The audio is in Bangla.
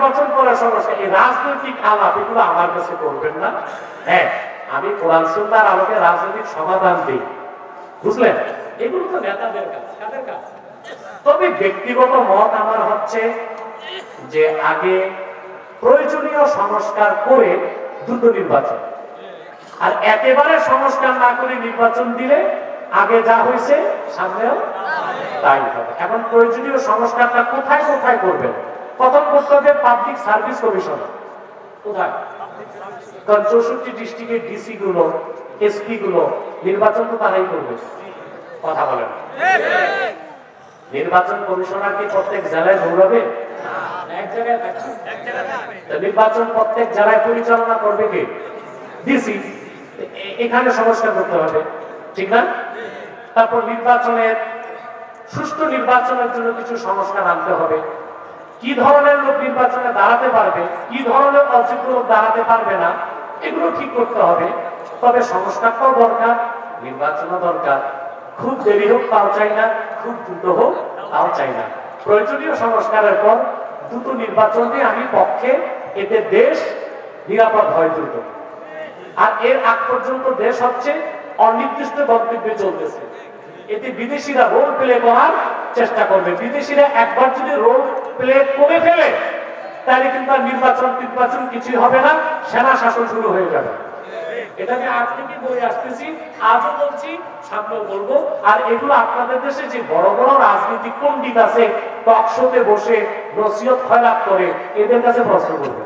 নির্বাচন করার সংস্কার, এই রাজনৈতিক আলাপ এগুলো আমার কাছে করবেন না। হ্যাঁ, আমি কোরআন সুন্নাহর আলোকে রাজনৈতিক সমাধান দিই, বুঝলেন? এগুলো তো নেতাদের কাজ, কাদের কাজ? তবে ব্যক্তিগত মত আমার হচ্ছে যে আগে প্রয়োজনীয় সংস্কার করে দ্রুত নির্বাচন, আর একেবারে সংস্কার না করে নির্বাচন দিলে আগে যা হয়েছে সামনেও তাই হবে। এখন প্রয়োজনীয় সংস্কারটা কোথায় কোথায় করবেন? প্রথম করতে হবে পাবলিক সার্ভিস কমিশন। কোথায়? কারণ 64 ডিস্ট্রিক্টের ডিসি গুলো, এসপি গুলো নির্বাচন তো তারাই করবে। কথা বলেন, নির্বাচন কমিশনার কি প্রত্যেক জেলায় দৌড়াবে? এক জায়গায় থাকবে। নির্বাচন প্রত্যেক জেলায় পরিচালনা করবে কে? ডিসি। এখানে সংস্কার করতে হবে, ঠিক না? তারপর নির্বাচনের সুষ্ঠু নির্বাচনের জন্য কিছু সংস্কার আনতে হবে। কি ধরনের লোক নির্বাচনে দাঁড়াতে পারবে, কি ধরনের অযোগ্য লোক দাঁড়াতে পারবে না, এগুলো ঠিক করতে হবে। তবে সংস্কারটাও দরকার, নির্বাচনও দরকার। খুব দেরি হোক তাও চাই না, খুব দ্রুত হোক তাও চাই না। প্রয়োজনীয় সংস্কারের পর দ্রুত নির্বাচন দিয়ে আমি পক্ষে, এতে দেশ নিরাপদ হয় দ্রুত। আর এর আগ পর্যন্ত দেশ হচ্ছে অনির্দিষ্ট গন্তব্যে চলতেছে। এতে বিদেশিরা রোল প্লে করার চেষ্টা করবে। বিদেশিরা একবার যদি রোল প্লে করে ফেলে তাহলে কিন্তু আর নির্বাচন কিছুই হবে না, সেনা শাসন শুরু হয়ে যাবে। এটাকে আজ থেকে বলে আসতেছি, আজও বলছি, সামনেও বলবো। আর এগুলো আপনাদের দেশে যে বড় বড় রাজনৈতিক পণ্ডিত আছে টক শোতে বসে নসিহত খয়রাত করে, এদের কাছে প্রশ্ন করবে।